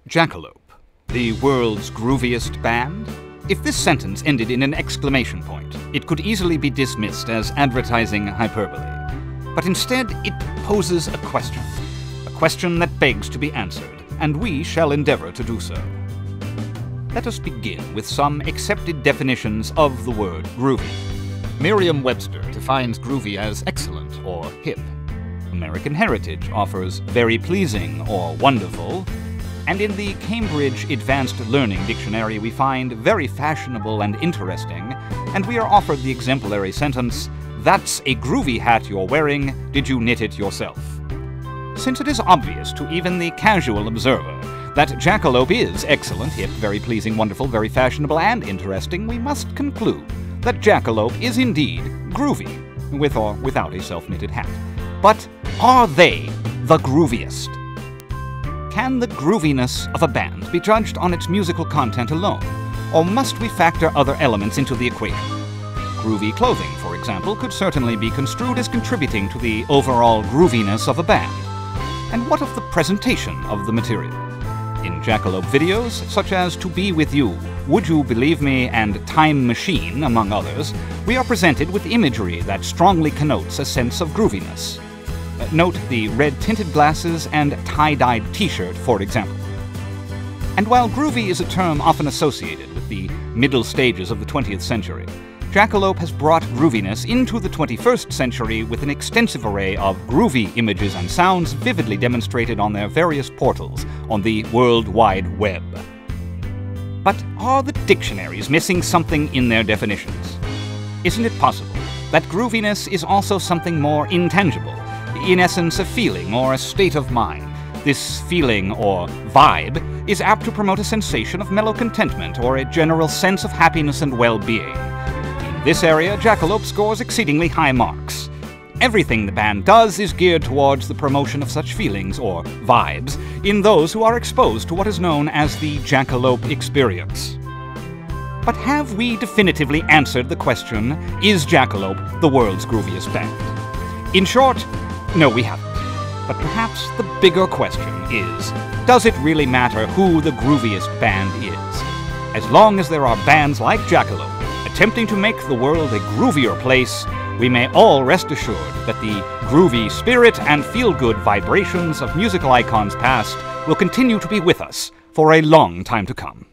Jackalope, the world's grooviest band? If this sentence ended in an exclamation point, it could easily be dismissed as advertising hyperbole. But instead, it poses a question that begs to be answered, and we shall endeavor to do so. Let us begin with some accepted definitions of the word groovy. Merriam-Webster defines groovy as excellent or hip. American Heritage offers very pleasing or wonderful. And in the Cambridge Advanced Learning Dictionary, we find very fashionable and interesting, and we are offered the exemplary sentence, "That's a groovy hat you're wearing, did you knit it yourself?" Since it is obvious to even the casual observer that Jackalope is excellent, hip, very pleasing, wonderful, very fashionable, and interesting, we must conclude that Jackalope is indeed groovy, with or without a self-knitted hat. But are they the grooviest? Can the grooviness of a band be judged on its musical content alone, or must we factor other elements into the equation? Groovy clothing, for example, could certainly be construed as contributing to the overall grooviness of a band. And what of the presentation of the material? In Jackalope videos, such as To Be With You, Would You Believe Me, and Time Machine, among others, we are presented with imagery that strongly connotes a sense of grooviness. Note the red-tinted glasses and tie-dyed t-shirt, for example. And while groovy is a term often associated with the middle stages of the 20th century, Jackalope has brought grooviness into the 21st century with an extensive array of groovy images and sounds vividly demonstrated on their various portals on the World Wide Web. But are the dictionaries missing something in their definitions? Isn't it possible that grooviness is also something more intangible? In essence, a feeling or a state of mind. This feeling, or vibe, is apt to promote a sensation of mellow contentment or a general sense of happiness and well-being. In this area, Jackalope scores exceedingly high marks. Everything the band does is geared towards the promotion of such feelings, or vibes, in those who are exposed to what is known as the Jackalope experience. But have we definitively answered the question, is Jackalope the world's grooviest band? In short, no, we haven't. But perhaps the bigger question is, does it really matter who the grooviest band is? As long as there are bands like Jackalope attempting to make the world a groovier place, we may all rest assured that the groovy spirit and feel-good vibrations of musical icons past will continue to be with us for a long time to come.